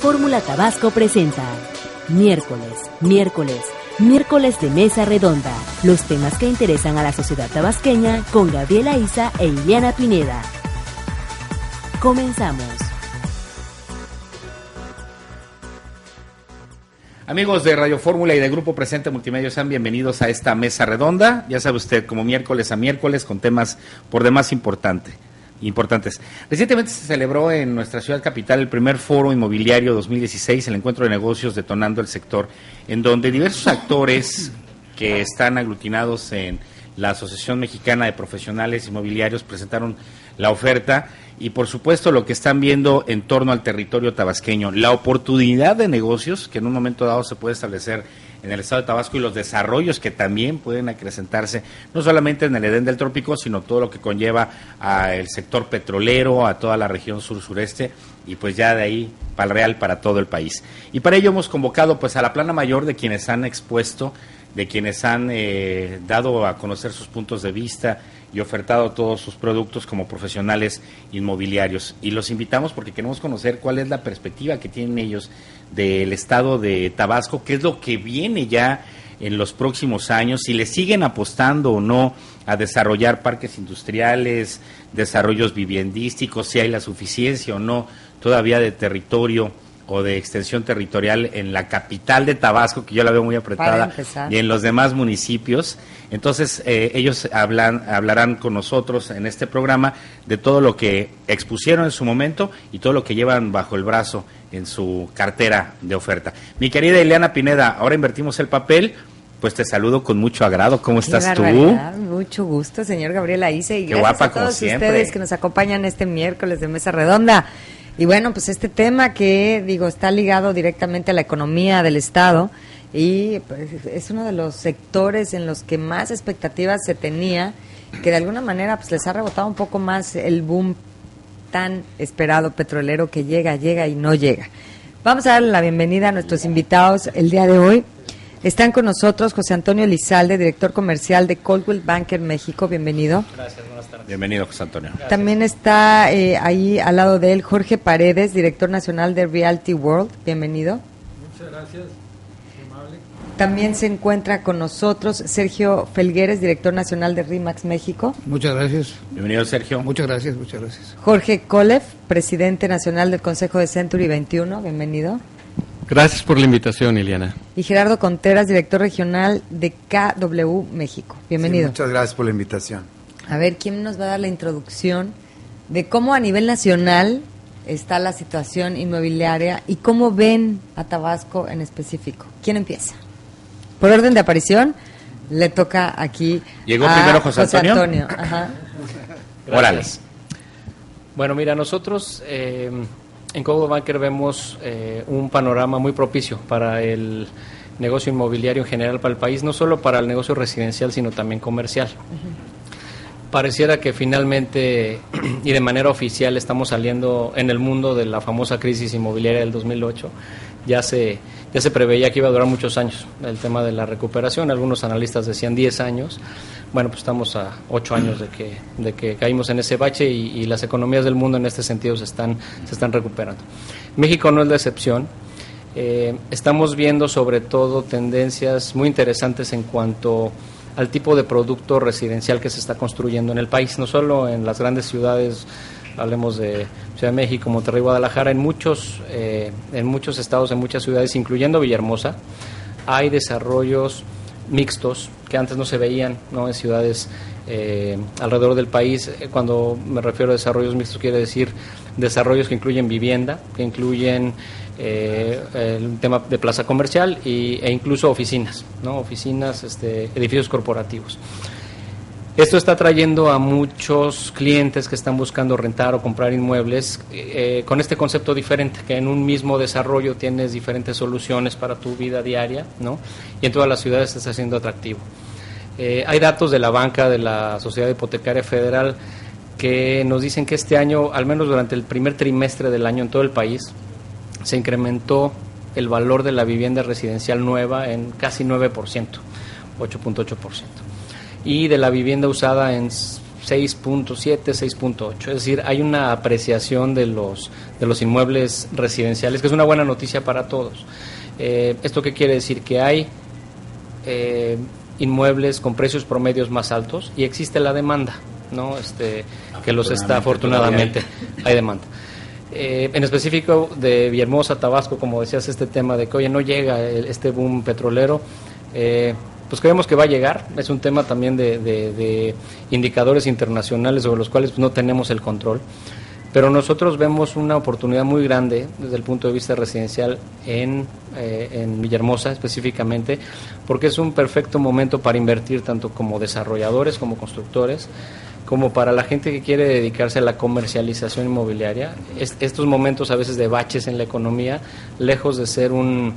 Fórmula Tabasco presenta Miércoles de Mesa Redonda. Los temas que interesan a la sociedad tabasqueña con Gabriela Isa e Ileana Pineda. Comenzamos. Amigos de Radio Fórmula y de Grupo Presente Multimedia, sean bienvenidos a esta mesa redonda. Ya sabe usted, como miércoles a miércoles, con temas por demás importantes. Recientemente se celebró en nuestra ciudad capital el primer Foro Inmobiliario 2016, el encuentro de negocios detonando el sector, en donde diversos actores que están aglutinados en la Asociación Mexicana de Profesionales Inmobiliarios presentaron la oferta y, por supuesto, lo que están viendo en torno al territorio tabasqueño, la oportunidad de negocios que en un momento dado se puede establecer en el estado de Tabasco y los desarrollos que también pueden acrecentarse, no solamente en el Edén del Trópico, sino todo lo que conlleva al sector petrolero, a toda la región sur-sureste y pues ya de ahí para el real para todo el país. Y para ello hemos convocado pues a la plana mayor de quienes han expuesto, de quienes han dado a conocer sus puntos de vista y ofertado todos sus productos como profesionales inmobiliarios. Y los invitamos porque queremos conocer cuál es la perspectiva que tienen ellos del estado de Tabasco, qué es lo que viene ya en los próximos años, si le siguen apostando o no a desarrollar parques industriales, desarrollos viviendísticos, si hay la suficiencia o no todavía de territorio o de extensión territorial en la capital de Tabasco, que yo la veo muy apretada, y en los demás municipios. Entonces, ellos hablarán con nosotros en este programa de todo lo que expusieron en su momento y todo lo que llevan bajo el brazo en su cartera de oferta. Mi querida Ileana Pineda, ahora invertimos el papel, pues te saludo con mucho agrado. ¿Cómo estás tú? Mucho gusto, señor Gabriela Isa, y qué gracias guapa, a todos como siempre, ustedes que nos acompañan este miércoles de Mesa Redonda. Y bueno, pues este tema que, está ligado directamente a la economía del Estado y pues, es uno de los sectores en los que más expectativas se tenía, que de alguna manera pues les ha rebotado un poco más el boom tan esperado petrolero que llega y no llega. Vamos a darle la bienvenida a nuestros invitados el día de hoy. Están con nosotros José Antonio Elizalde, director comercial de Coldwell Banker México. Bienvenido. Gracias, buenas tardes. Bienvenido, José Antonio. Gracias. También está ahí al lado de él Jorge Paredes, director nacional de Realty World. Bienvenido. Muchas gracias, amable. También se encuentra con nosotros Sergio Felgueres, director nacional de RIMAX México. Muchas gracias. Bienvenido, Sergio. Muchas gracias. Jorge Kolev, presidente nacional del Consejo de Century 21. Bienvenido. Gracias por la invitación, Ileana. Y Gerardo Conteras, director regional de KW México. Bienvenido. Sí, muchas gracias por la invitación. A ver, ¿quién nos va a dar la introducción de cómo a nivel nacional está la situación inmobiliaria y cómo ven a Tabasco en específico? ¿Quién empieza? Por orden de aparición, le toca aquí ¿Llegó a primero José Antonio? Ajá. Órales. Bueno, mira, nosotros en Coldwell Banker vemos un panorama muy propicio para el negocio inmobiliario en general para el país, no solo para el negocio residencial, sino también comercial. Pareciera que finalmente y de manera oficial estamos saliendo en el mundo de la famosa crisis inmobiliaria del 2008. Ya se preveía que iba a durar muchos años el tema de la recuperación. Algunos analistas decían 10 años. Bueno, pues estamos a 8 años de que caímos en ese bache y las economías del mundo en este sentido se están recuperando. México no es la excepción. Estamos viendo sobre todo tendencias muy interesantes en cuanto al tipo de producto residencial que se está construyendo en el país, no solo en las grandes ciudades, hablemos de Ciudad de México, Monterrey, Guadalajara, en muchos estados, en muchas ciudades, incluyendo Villahermosa, hay desarrollos mixtos que antes no se veían, ¿no?, en ciudades alrededor del país. Cuando me refiero a desarrollos mixtos, quiere decir desarrollos que incluyen vivienda, que incluyen el tema de plaza comercial e incluso oficinas, ¿no? Oficinas, edificios corporativos. Esto está trayendo a muchos clientes que están buscando rentar o comprar inmuebles con este concepto diferente, que en un mismo desarrollo tienes diferentes soluciones para tu vida diaria, ¿no? Y en todas las ciudades está siendo atractivo. Hay datos de la banca, de la Sociedad Hipotecaria Federal, que nos dicen que este año, al menos durante el primer trimestre del año en todo el país, se incrementó el valor de la vivienda residencial nueva en casi 9%, 8.8%. Y de la vivienda usada en 6.7, 6.8. Es decir, hay una apreciación de los inmuebles residenciales, que es una buena noticia para todos. ¿Esto qué quiere decir? Que hay inmuebles con precios promedios más altos y existe la demanda, ¿no? Que los está, afortunadamente, hay demanda. En específico de Villahermosa, Tabasco, como decías, este tema de que, oye, no llega este boom petrolero, pues creemos que va a llegar. Es un tema también de indicadores internacionales sobre los cuales no tenemos el control, pero nosotros vemos una oportunidad muy grande desde el punto de vista residencial en Villahermosa específicamente, porque es un perfecto momento para invertir tanto como desarrolladores como constructores, como para la gente que quiere dedicarse a la comercialización inmobiliaria. Estos momentos a veces de baches en la economía, lejos de ser un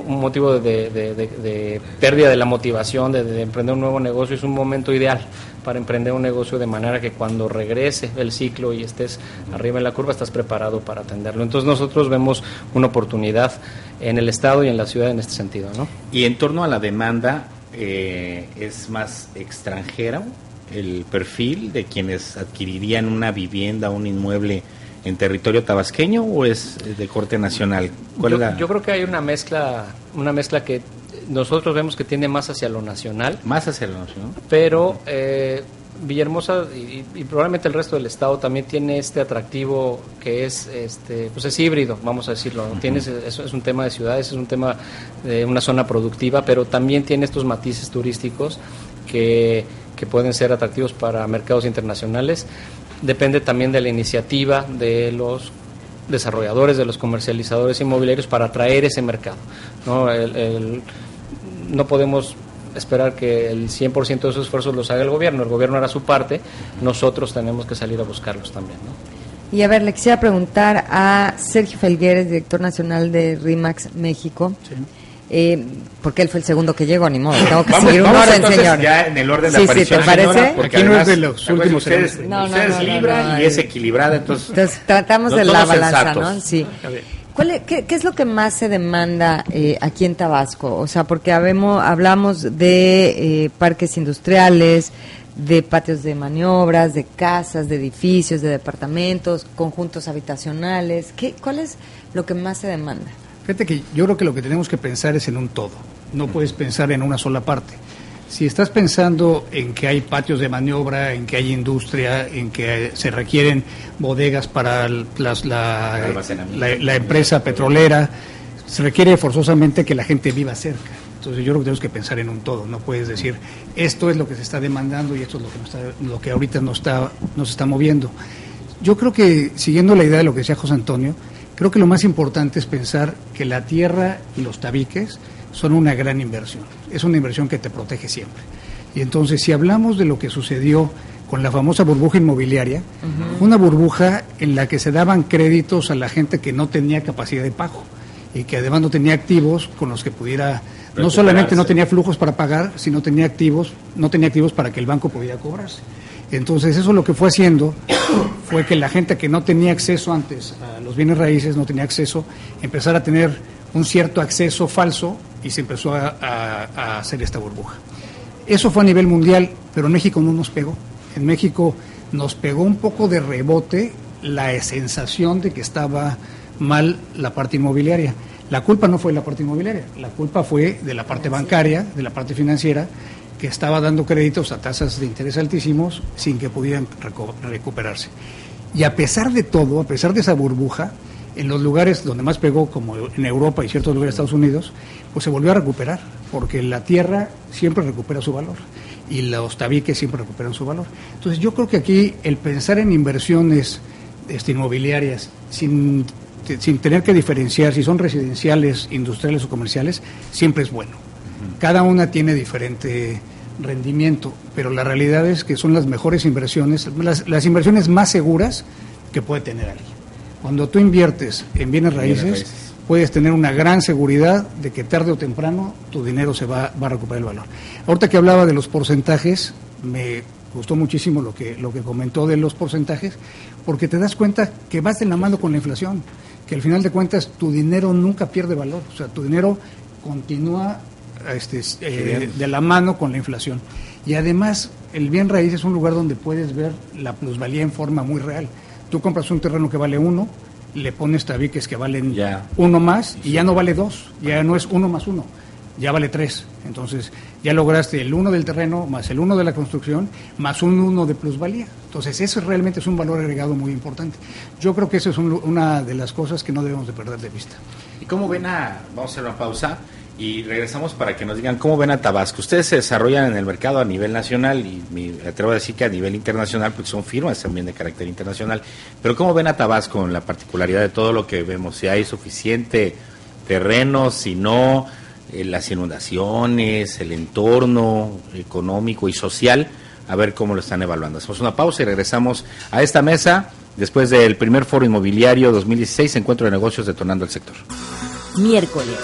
motivo de pérdida de la motivación de emprender un nuevo negocio, es un momento ideal para emprender un negocio de manera que cuando regrese el ciclo y estés arriba en la curva, estás preparado para atenderlo. Entonces nosotros vemos una oportunidad en el Estado y en la ciudad en este sentido, ¿no? Y en torno a la demanda, ¿es más extranjera el perfil de quienes adquirirían una vivienda, un inmueble en territorio tabasqueño, o es de corte nacional? Yo creo que hay una mezcla que nosotros vemos que tiende más hacia lo nacional. Más hacia lo nacional. Pero Villahermosa y probablemente el resto del estado también tiene este atractivo que es pues es híbrido, vamos a decirlo, ¿no? Es un tema de ciudades, es un tema de una zona productiva, pero también tiene estos matices turísticos que pueden ser atractivos para mercados internacionales. Depende también de la iniciativa de los desarrolladores, de los comercializadores inmobiliarios para atraer ese mercado, ¿no? No podemos esperar que el 100% de esos esfuerzos los haga el gobierno hará su parte, nosotros tenemos que salir a buscarlos también, ¿no? Y a ver, le quisiera preguntar a Sergio Felgueres, director nacional de RE/MAX México. Sí. Porque él fue el segundo que llegó, ni modo, tengo que seguir un orden, señor. Ya en el orden de aparición, ¿te parece? Señora, porque aquí no es de los últimos. Ustedes libra y es equilibrada, entonces tratamos de la balanza, sensatos, ¿no? Sí. ¿Qué es lo que más se demanda aquí en Tabasco? O sea, porque hablamos de parques industriales, de patios de maniobras, de casas, de edificios, de departamentos, conjuntos habitacionales. ¿Cuál es lo que más se demanda? Fíjate que yo creo que lo que tenemos que pensar es en un todo. No puedes pensar en una sola parte. Si estás pensando en que hay patios de maniobra, en que hay industria, en que se requieren bodegas para la empresa petrolera, se requiere forzosamente que la gente viva cerca. Entonces yo creo que tenemos que pensar en un todo. No puedes decir, esto es lo que se está demandando y esto es lo que ahorita nos está moviendo. Yo creo que, siguiendo la idea de lo que decía José Antonio, creo que lo más importante es pensar que la tierra y los tabiques son una gran inversión. Es una inversión que te protege siempre. Y entonces, si hablamos de lo que sucedió con la famosa burbuja inmobiliaria, una burbuja en la que se daban créditos a la gente que no tenía capacidad de pago y que además no tenía activos con los que pudiera, no solamente no tenía flujos para pagar, sino no tenía activos para que el banco pudiera cobrarse. Entonces eso lo que fue haciendo fue que la gente que no tenía acceso antes a los bienes raíces, no tenía acceso, empezara a tener un cierto acceso falso y se empezó a hacer esta burbuja. Eso fue a nivel mundial, pero en México no nos pegó. En México nos pegó un poco de rebote la sensación de que estaba mal la parte inmobiliaria. La culpa no fue de la parte inmobiliaria, la culpa fue de la parte bancaria, de la parte financiera, que estaba dando créditos a tasas de interés altísimos sin que pudieran recuperarse. Y a pesar de todo, a pesar de esa burbuja, en los lugares donde más pegó, como en Europa y ciertos lugares de Estados Unidos, pues se volvió a recuperar, porque la tierra siempre recupera su valor y los tabiques siempre recuperan su valor. Entonces yo creo que aquí el pensar en inversiones inmobiliarias sin tener que diferenciar si son residenciales, industriales o comerciales, siempre es bueno. Cada una tiene diferente rendimiento, pero la realidad es que son las mejores inversiones, las inversiones más seguras que puede tener alguien. Cuando tú inviertes en bienes raíces, puedes tener una gran seguridad de que tarde o temprano tu dinero se va a recuperar el valor. Ahorita que hablaba de los porcentajes, me gustó muchísimo lo que comentó de los porcentajes, porque te das cuenta que vas de la mano con la inflación, que al final de cuentas tu dinero nunca pierde valor, o sea, tu dinero continúa de la mano con la inflación. Y además, el bien raíz es un lugar donde puedes ver la plusvalía en forma muy real. Tú compras un terreno que vale 1, le pones tabiques que valen 1 más y ya no vale 2, ya no es 1 más 1, ya vale 3. Entonces ya lograste el 1 del terreno más el 1 de la construcción más un 1 de plusvalía. Entonces eso realmente es un valor agregado muy importante. Yo creo que eso es una de las cosas que no debemos de perder de vista. ¿Y cómo ven vamos a hacer una pausa y regresamos para que nos digan cómo ven a Tabasco? Ustedes se desarrollan en el mercado a nivel nacional y me atrevo a decir que a nivel internacional, porque son firmas también de carácter internacional, pero ¿cómo ven a Tabasco en la particularidad de todo lo que vemos? Si hay suficiente terreno, si no, las inundaciones, el entorno económico y social, a ver cómo lo están evaluando. Hacemos una pausa y regresamos a esta mesa después del primer Foro Inmobiliario 2016, Encuentro de Negocios Detonando el Sector. Miércoles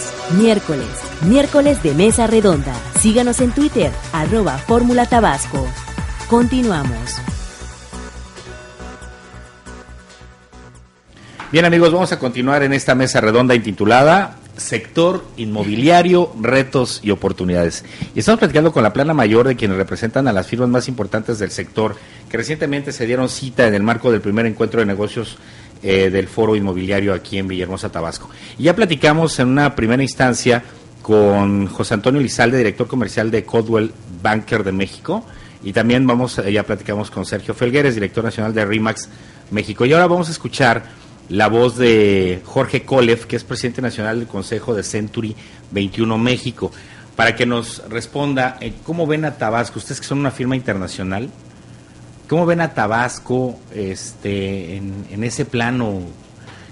de Mesa Redonda. Síganos en Twitter, @Fórmula Tabasco. Continuamos. Bien, amigos, vamos a continuar en esta mesa redonda intitulada Sector Inmobiliario, Retos y Oportunidades. Y estamos platicando con la plana mayor de quienes representan a las firmas más importantes del sector, que recientemente se dieron cita en el marco del primer encuentro de negocios del Foro Inmobiliario aquí en Villahermosa, Tabasco. Y ya platicamos en una primera instancia con José Antonio Lizalde, director comercial de Coldwell Banker de México, y también ya platicamos con Sergio Felgueres, director nacional de RE/MAX México. Y ahora vamos a escuchar la voz de Jorge Kolev, que es presidente nacional del Consejo de Century 21 México, para que nos responda cómo ven a Tabasco. Ustedes que son una firma internacional, ¿cómo ven a Tabasco en ese plano?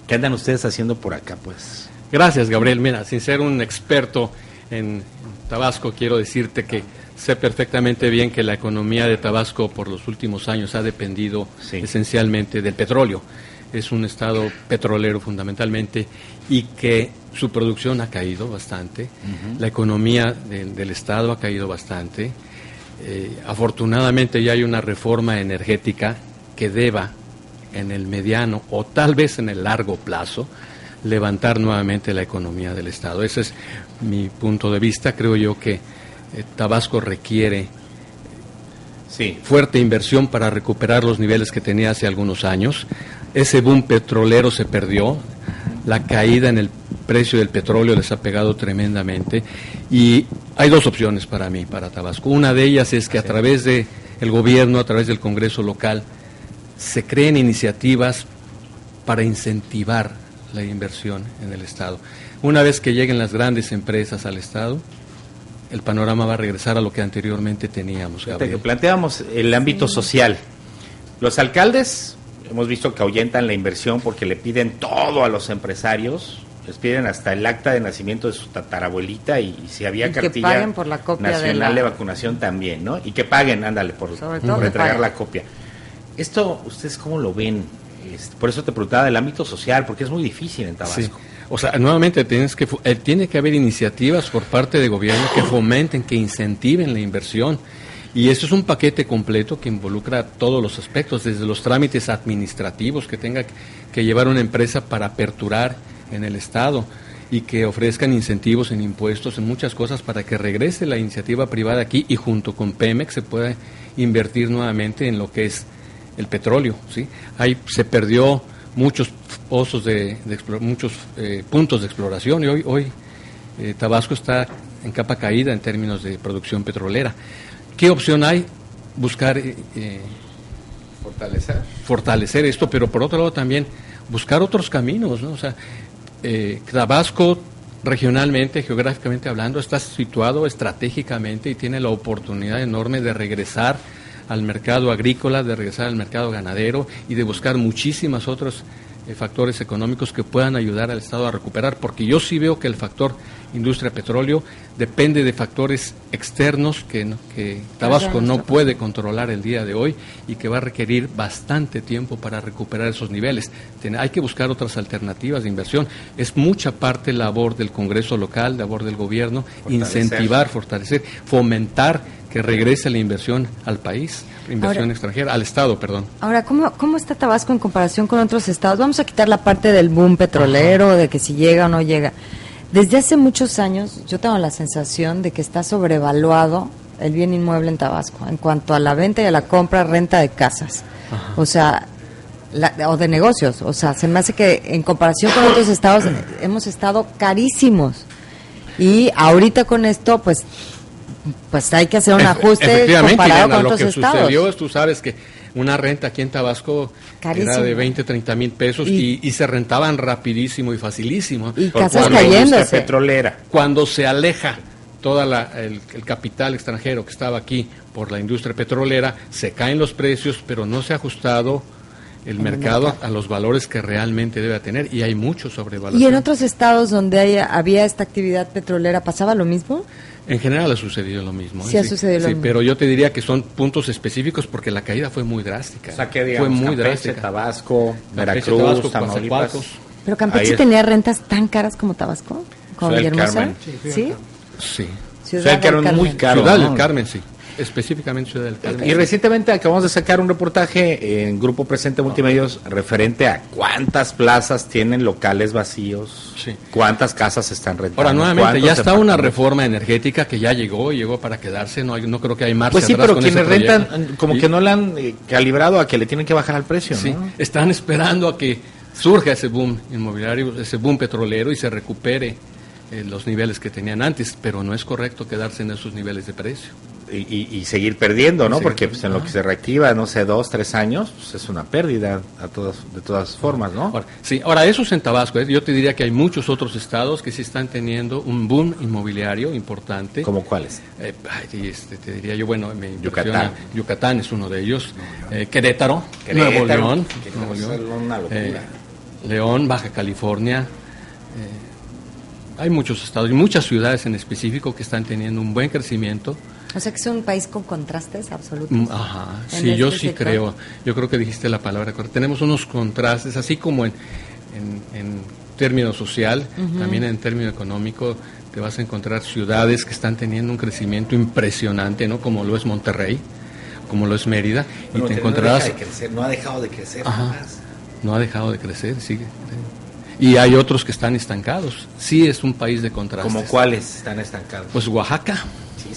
¿Qué andan ustedes haciendo por acá, pues? Gracias, Gabriel. Mira, sin ser un experto en Tabasco, quiero decirte que sé perfectamente bien que la economía de Tabasco por los últimos años ha dependido esencialmente del petróleo. Es un estado petrolero fundamentalmente y que su producción ha caído bastante. La economía del estado ha caído bastante. Afortunadamente ya hay una reforma energética que deba en el mediano o tal vez en el largo plazo levantar nuevamente la economía del estado. Ese es mi punto de vista. Creo yo que Tabasco requiere fuerte inversión para recuperar los niveles que tenía hace algunos años. Ese boom petrolero se perdió, la caída en el precio del petróleo les ha pegado tremendamente y hay dos opciones para mí, para Tabasco. Una de ellas es que a través del gobierno, a través del Congreso local, se creen iniciativas para incentivar la inversión en el Estado. Una vez que lleguen las grandes empresas al Estado, el panorama va a regresar a lo que anteriormente teníamos, Gabriel. Planteamos el ámbito social. Los alcaldes hemos visto que ahuyentan la inversión porque le piden todo a los empresarios, les piden hasta el acta de nacimiento de su tatarabuelita y si había cartilla que paguen por la copia nacional de vacunación también, ¿no? Y que paguen, ándale, por entregar la copia. Esto, ¿ustedes cómo lo ven? Por eso te preguntaba del ámbito social, porque es muy difícil en Tabasco. Sí. O sea, nuevamente tiene que haber iniciativas por parte del gobierno que fomenten, que incentiven la inversión. Y eso es un paquete completo que involucra todos los aspectos, desde los trámites administrativos que tenga que llevar una empresa para aperturar en el Estado y que ofrezcan incentivos en impuestos, en muchas cosas para que regrese la iniciativa privada aquí y junto con Pemex se pueda invertir nuevamente en lo que es el petróleo, ¿sí? Ahí se perdió muchos pozos muchos puntos de exploración y hoy Tabasco está en capa caída en términos de producción petrolera. ¿Qué opción hay? Buscar fortalecer esto, pero por otro lado también buscar otros caminos, ¿no? O sea, Tabasco regionalmente, geográficamente hablando, está situado estratégicamente y tiene la oportunidad enorme de regresar al mercado agrícola, de regresar al mercado ganadero y de buscar muchísimos otros factores económicos que puedan ayudar al Estado a recuperar, porque yo sí veo que el factor industria petróleo depende de factores externos que Tabasco no puede controlar el día de hoy y que va a requerir bastante tiempo para recuperar esos niveles. Hay que buscar otras alternativas de inversión. Es mucha parte labor del Congreso local, labor del gobierno, incentivar, fortalecer, fomentar que regrese la inversión al país, extranjera, al Estado, perdón. Ahora, ¿cómo está Tabasco en comparación con otros estados? Vamos a quitar la parte del boom petrolero, de que si llega o no llega. Desde hace muchos años yo tengo la sensación de que está sobrevaluado el bien inmueble en Tabasco en cuanto a la venta y a la compra, renta de casas. Ajá. O sea, o de negocios. O sea, se me hace que en comparación con otros estados hemos estado carísimos. Y ahorita con esto, pues hay que hacer un ajuste comparado con otros estados. Lo que sucedió, tú sabes que una renta aquí en Tabasco carísimo. Era de 20, 30 mil pesos y se rentaban rapidísimo y facilísimo. Y casas cayéndose. Petrolera. Cuando se aleja todo el capital extranjero que estaba aquí por la industria petrolera, se caen los precios, pero no se ha ajustado el mercado a los valores que realmente debe tener, y hay mucho sobrevalorización. ¿Y en otros estados donde había esta actividad petrolera pasaba lo mismo? En general ha sucedido lo mismo. Sí, ha sucedido lo mismo. Pero yo te diría que son puntos específicos porque la caída fue muy drástica. O sea, que digamos, fue muy Campeche, drástica. Tabasco, Veracruz, Tamaulipas. ¿Pero Campeche tenía rentas tan caras como Tabasco? ¿Como Villahermosa? Sí. Ciudad del Carmen muy caro. Ciudad del Carmen, sí. Específicamente Ciudad del Carmen. Y recientemente acabamos de sacar un reportaje en Grupo Presente Multimedios referente a cuántas plazas tienen locales vacíos, cuántas casas están rentando. Ahora, nuevamente, ya está una reforma energética que ya llegó para quedarse, no creo que hay marcha pues sí, atrás pero con quienes ese proyecto. rentan, como que no le han calibrado a que le tienen que bajar al precio, ¿no? Sí, están esperando a que surja ese boom inmobiliario, ese boom petrolero y se recupere los niveles que tenían antes, pero no es correcto quedarse en esos niveles de precio. Y seguir perdiendo, ¿no? Porque pues, en lo que se reactiva, no sé, 2, 3 años, pues es una pérdida de todas formas, ¿no? Ahora eso es en Tabasco, yo te diría que hay muchos otros estados que sí están teniendo un boom inmobiliario importante. ¿Cómo cuáles? Te diría yo, bueno, Yucatán es uno de ellos, Querétaro, Nuevo León, una locura. León, Baja California, hay muchos estados y muchas ciudades en específico que están teniendo un buen crecimiento. O sea que es un país con contrastes absolutos. Ajá, sí, yo sí creo. Yo creo que dijiste la palabra correcta. Tenemos unos contrastes, así como en término social, también en término económico, te vas a encontrar ciudades que están teniendo un crecimiento impresionante, ¿no? Como lo es Monterrey, como lo es Mérida. Bueno, y te encontrarás... no ha dejado de crecer jamás. No ha dejado de crecer, sigue. Y hay otros que están estancados. Sí, es un país de contrastes. ¿Como cuáles están estancados? Pues Oaxaca.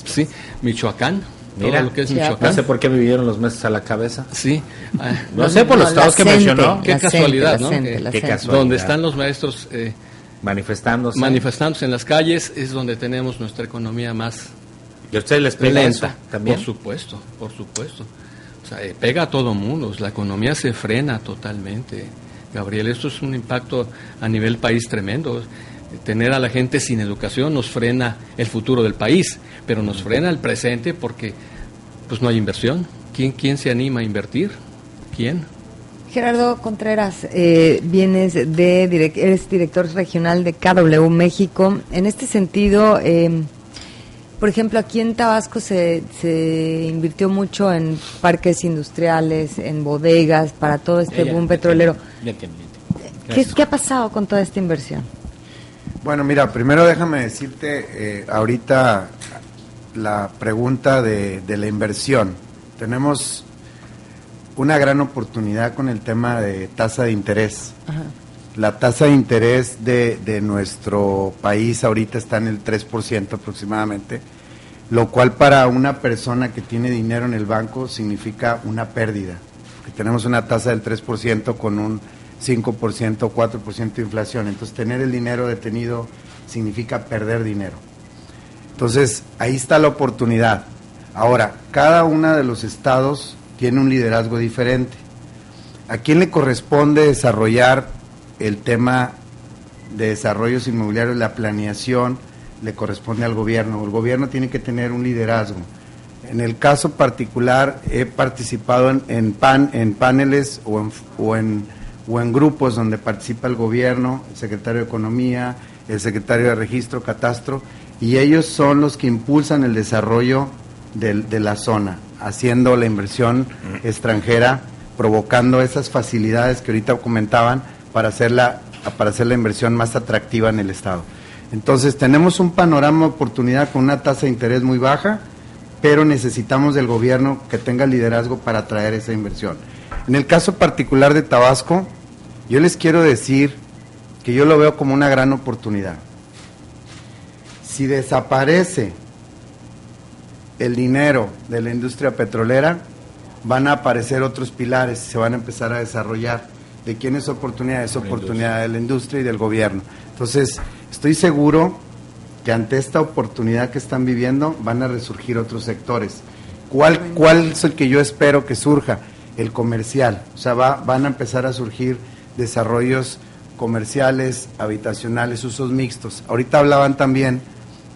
Sí, Michoacán, mira, todo lo que es Michoacán. No sé por qué me vinieron los meses a la cabeza. Sí. No sé, por los estados que mencionó. Qué casualidad, ¿no? Qué casualidad. Donde están los maestros manifestándose en las calles es donde tenemos nuestra economía más ¿Y a ustedes les pega lenta eso también? Por supuesto. O sea, pega a todo mundo, la economía se frena totalmente. Gabriel, esto es un impacto a nivel país tremendo. Tener a la gente sin educación nos frena el futuro del país, pero nos frena el presente porque pues no hay inversión. ¿Quién se anima a invertir? ¿Quién? Gerardo Contreras, eres director regional de KW México. En este sentido, por ejemplo, aquí en Tabasco se invirtió mucho en parques industriales, en bodegas, para todo este boom petrolero. ¿Qué ha pasado con toda esta inversión? Bueno, mira, primero déjame decirte ahorita la pregunta de la inversión. Tenemos una gran oportunidad con el tema de tasa de interés. Ajá. La tasa de interés de nuestro país ahorita está en el 3% aproximadamente, lo cual para una persona que tiene dinero en el banco significa una pérdida. Que tenemos una tasa del 3% con un 5% o 4% de inflación, entonces tener el dinero detenido significa perder dinero. Entonces ahí está la oportunidad. Ahora, cada uno de los estados tiene un liderazgo diferente. ¿A quién le corresponde desarrollar el tema de desarrollos inmobiliarios? La planeación le corresponde al gobierno. El gobierno tiene que tener un liderazgo. En el caso particular he participado en paneles o en grupos donde participa el gobierno, el secretario de Economía, el secretario de Registro, Catastro, y ellos son los que impulsan el desarrollo de la zona, haciendo la inversión extranjera, provocando esas facilidades que ahorita comentaban para hacer la inversión más atractiva en el Estado. Entonces tenemos un panorama de oportunidad con una tasa de interés muy baja, pero necesitamos del gobierno que tenga liderazgo para atraer esa inversión. En el caso particular de Tabasco, yo les quiero decir que yo lo veo como una gran oportunidad. Si desaparece el dinero de la industria petrolera, van a aparecer otros pilares, se van a empezar a desarrollar. ¿De quién es oportunidad? Es oportunidad de la industria y del gobierno. Entonces, estoy seguro que ante esta oportunidad que están viviendo van a resurgir otros sectores. ¿Cuál es el que yo espero que surja? El comercial. O sea, van a empezar a surgir desarrollos comerciales, habitacionales, usos mixtos. Ahorita hablaban también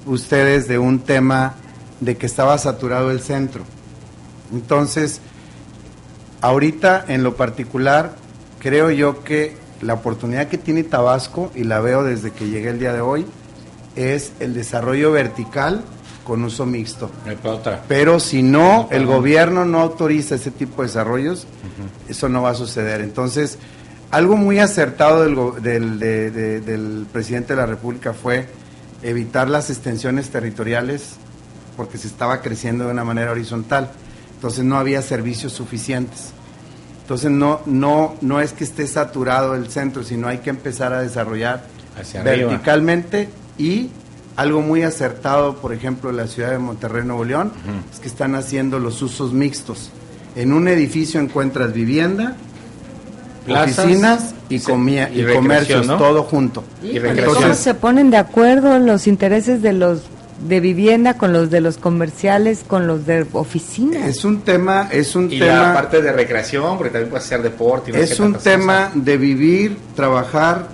ustedes de un tema de que estaba saturado el centro. Entonces, ahorita en lo particular, creo yo que la oportunidad que tiene Tabasco, y la veo desde que llegué el día de hoy, es el desarrollo vertical con uso mixto. Pero si no, el gobierno no autoriza ese tipo de desarrollos, eso no va a suceder. Entonces, algo muy acertado del presidente de la República fue evitar las extensiones territoriales, porque se estaba creciendo de una manera horizontal. Entonces no había servicios suficientes. Entonces no es que esté saturado el centro, sino hay que empezar a desarrollar hacia verticalmente arriba. Y algo muy acertado, por ejemplo, en la ciudad de Monterrey, Nuevo León, es que están haciendo los usos mixtos. En un edificio encuentras vivienda, plazas, oficinas y comercios, ¿no? Todo junto. ¿Y cómo se ponen de acuerdo los intereses de los de vivienda con los de los comerciales, con los de oficinas? Es un tema y la parte de recreación, porque también puede ser deporte. Es un tema de vivir, trabajar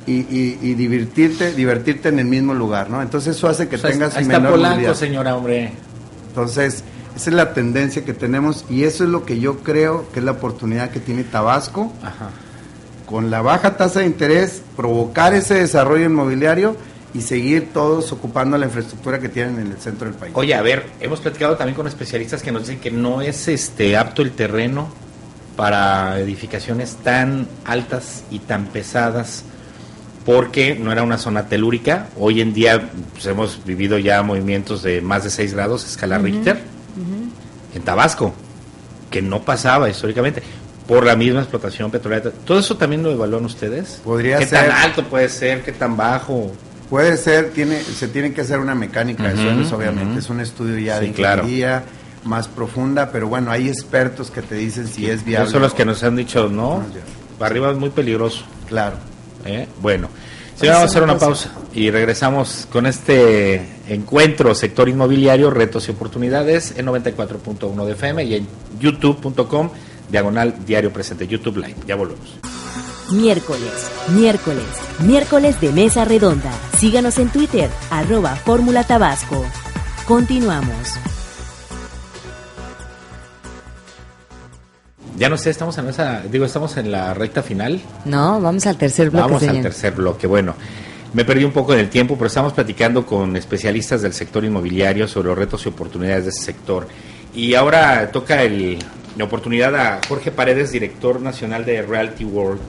y divertirte en el mismo lugar, ¿no? Entonces eso hace que tengas ahí está menor Polanco, movilidad. Señora, hombre. Entonces, esa es la tendencia que tenemos y eso es lo que yo creo que es la oportunidad que tiene Tabasco. Ajá. Con la baja tasa de interés, provocar ese desarrollo inmobiliario y seguir todos ocupando la infraestructura que tienen en el centro del país. Oye, a ver, hemos platicado también con especialistas que nos dicen que no es apto el terreno para edificaciones tan altas y tan pesadas, porque no era una zona telúrica. Hoy en día pues, hemos vivido ya movimientos de más de 6 grados, escala Richter, en Tabasco, que no pasaba históricamente, por la misma explotación petrolera. ¿Todo eso también lo evalúan ustedes? Podría ser. ¿Qué tan alto puede ser? ¿Qué tan bajo? Puede ser, se tiene que hacer una mecánica de suelos, obviamente, es un estudio ya de ingeniería más profunda, pero bueno, hay expertos que te dicen si es viable. Esos son los que nos han dicho, no, arriba es muy peligroso. Claro. Bueno, sí, vamos a hacer una pausa y regresamos con este encuentro sector inmobiliario, retos y oportunidades en 94.1 de FM y en youtube.com/diario presente, YouTube Live. Ya volvemos. Miércoles de Mesa Redonda. Síganos en Twitter, @Fórmula Tabasco. Continuamos. Ya no sé, estamos en la recta final. No, vamos al tercer bloque. Vamos al tercer bloque. Bueno, me perdí un poco en el tiempo, pero estamos platicando con especialistas del sector inmobiliario sobre los retos y oportunidades de ese sector. Y ahora toca la oportunidad a Jorge Paredes, director nacional de Realty World,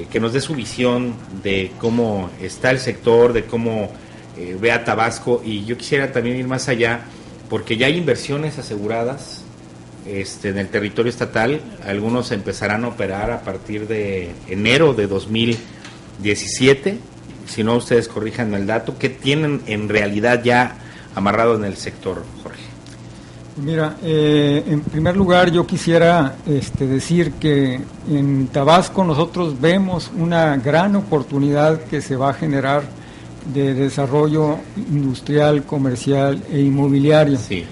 que nos dé su visión de cómo está el sector, de cómo ve a Tabasco. Y yo quisiera también ir más allá, porque ya hay inversiones aseguradas en el territorio estatal. Algunos empezarán a operar a partir de enero de 2017. Si no, ustedes corrijan el dato. ¿Qué tienen en realidad ya amarrado en el sector, Jorge? Mira, en primer lugar yo quisiera decir que en Tabasco nosotros vemos una gran oportunidad que se va a generar de desarrollo industrial, comercial e inmobiliario. Sí.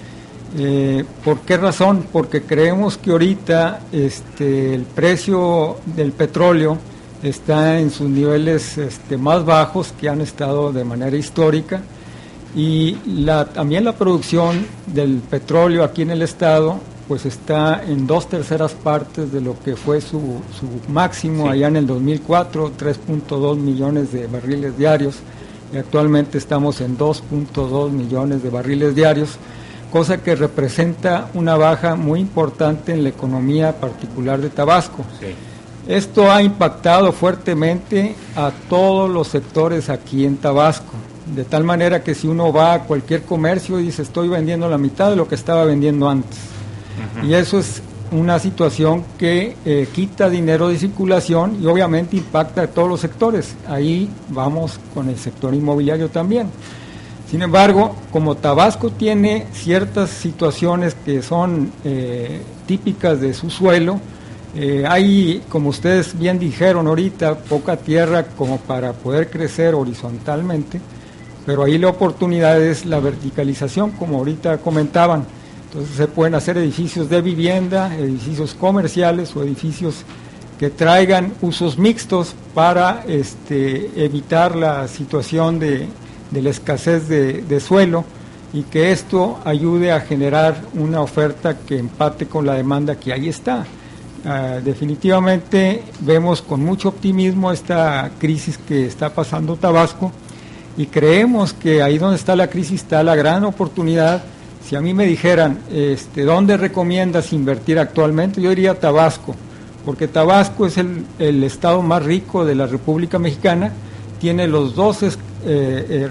¿Por qué razón? Porque creemos que ahorita el precio del petróleo está en sus niveles más bajos que han estado de manera histórica y también la producción del petróleo aquí en el estado pues está en 2/3 partes de lo que fue su máximo allá en el 2004, 3.2 millones de barriles diarios, y actualmente estamos en 2.2 millones de barriles diarios, cosa que representa una baja muy importante en la economía particular de Tabasco. Sí. Esto ha impactado fuertemente a todos los sectores aquí en Tabasco, de tal manera que si uno va a cualquier comercio y dice estoy vendiendo la mitad de lo que estaba vendiendo antes. Y eso es una situación que quita dinero de circulación y obviamente impacta a todos los sectores. Ahí vamos con el sector inmobiliario también. Sin embargo, como Tabasco tiene ciertas situaciones que son típicas de su suelo, hay, como ustedes bien dijeron ahorita, poca tierra como para poder crecer horizontalmente, pero ahí la oportunidad es la verticalización, como ahorita comentaban. Entonces se pueden hacer edificios de vivienda, edificios comerciales o edificios que traigan usos mixtos para evitar la situación de la escasez de suelo, y que esto ayude a generar una oferta que empate con la demanda que ahí está. Definitivamente vemos con mucho optimismo esta crisis que está pasando Tabasco, y creemos que ahí donde está la crisis está la gran oportunidad. Si a mí me dijeran, ¿dónde recomiendas invertir actualmente? Yo diría Tabasco, porque Tabasco es el estado más rico de la República Mexicana, tiene los 12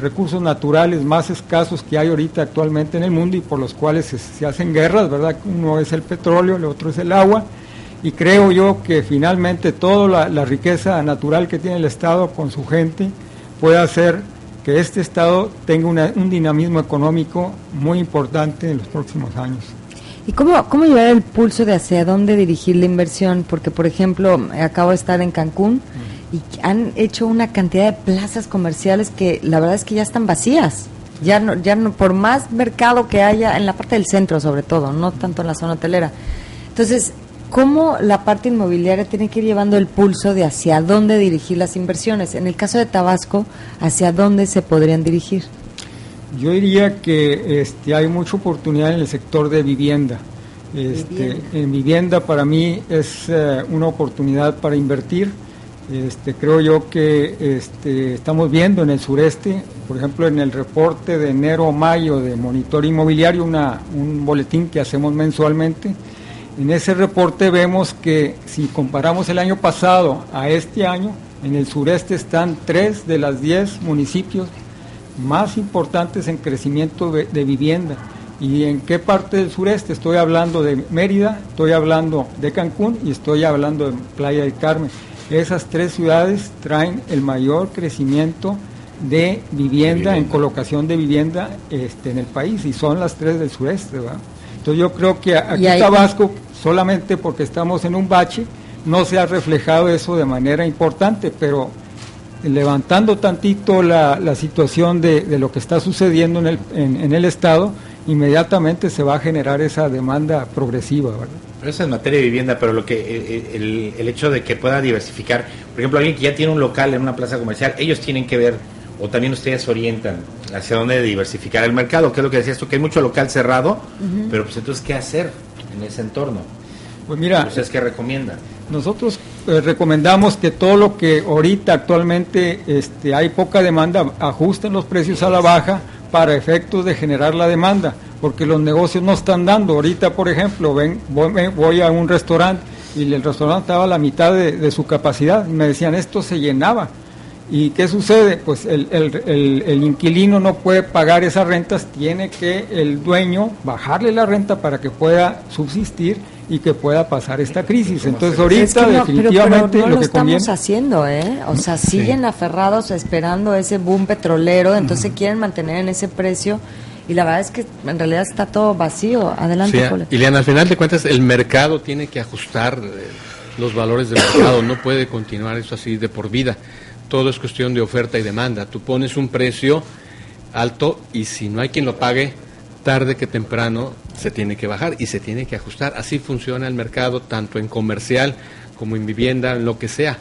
recursos naturales más escasos que hay ahorita actualmente en el mundo y por los cuales se hacen guerras, ¿verdad? Uno es el petróleo, el otro es el agua, y creo yo que finalmente toda la riqueza natural que tiene el estado con su gente puede hacer que este estado tenga un dinamismo económico muy importante en los próximos años. ¿Y cómo llevar el pulso de hacia dónde dirigir la inversión? Porque, por ejemplo, acabo de estar en Cancún y han hecho una cantidad de plazas comerciales que la verdad es que ya están vacías. Ya no, por más mercado que haya, en la parte del centro sobre todo, no tanto en la zona hotelera. Entonces, ¿cómo la parte inmobiliaria tiene que ir llevando el pulso de hacia dónde dirigir las inversiones? En el caso de Tabasco, ¿hacia dónde se podrían dirigir? Yo diría que hay mucha oportunidad en el sector de vivienda. En vivienda para mí es una oportunidad para invertir. Creo yo que estamos viendo en el sureste, por ejemplo, en el reporte de enero o mayo de Monitor Inmobiliario, un boletín que hacemos mensualmente. En ese reporte vemos que si comparamos el año pasado a este año, en el sureste están 3 de las 10 municipios más importantes en crecimiento de vivienda. ¿Y en qué parte del sureste? Estoy hablando de Mérida, estoy hablando de Cancún y estoy hablando de Playa del Carmen. Esas 3 ciudades traen el mayor crecimiento de vivienda, en colocación de vivienda en el país, y son las 3 del sureste, ¿verdad? Entonces yo creo que aquí en Tabasco, solamente porque estamos en un bache, no se ha reflejado eso de manera importante, pero levantando tantito la situación de lo que está sucediendo en el estado, inmediatamente se va a generar esa demanda progresiva, ¿verdad? Pero eso es en materia de vivienda, pero lo que el hecho de que pueda diversificar, por ejemplo, alguien que ya tiene un local en una plaza comercial, ellos tienen que ver, o también ustedes orientan hacia dónde diversificar el mercado, que es lo que decías tú, que hay mucho local cerrado, pero pues entonces, ¿qué hacer en ese entorno? Pues mira, ¿ustedes qué recomiendan? Nosotros recomendamos que todo lo que ahorita actualmente hay poca demanda, ajusten los precios a la baja para efectos de generar la demanda, porque los negocios no están dando. Ahorita, por ejemplo, voy a un restaurante y el restaurante estaba a la mitad de su capacidad, y me decían, esto se llenaba. ¿Y qué sucede? Pues el inquilino no puede pagar esas rentas, tiene que el dueño bajarle la renta para que pueda subsistir y que pueda pasar esta crisis. Entonces ahorita definitivamente pero no lo que conviene... estamos haciendo, o sea, siguen aferrados esperando ese boom petrolero, entonces quieren mantener en ese precio, y la verdad es que en realidad está todo vacío. Adelante, sí, Ileana, al final de cuentas el mercado tiene que ajustar los valores del mercado, no puede continuar eso así de por vida. Todo es cuestión de oferta y demanda. Tú pones un precio alto y si no hay quien lo pague, tarde que temprano se tiene que bajar y se tiene que ajustar. Así funciona el mercado, tanto en comercial como en vivienda, en lo que sea.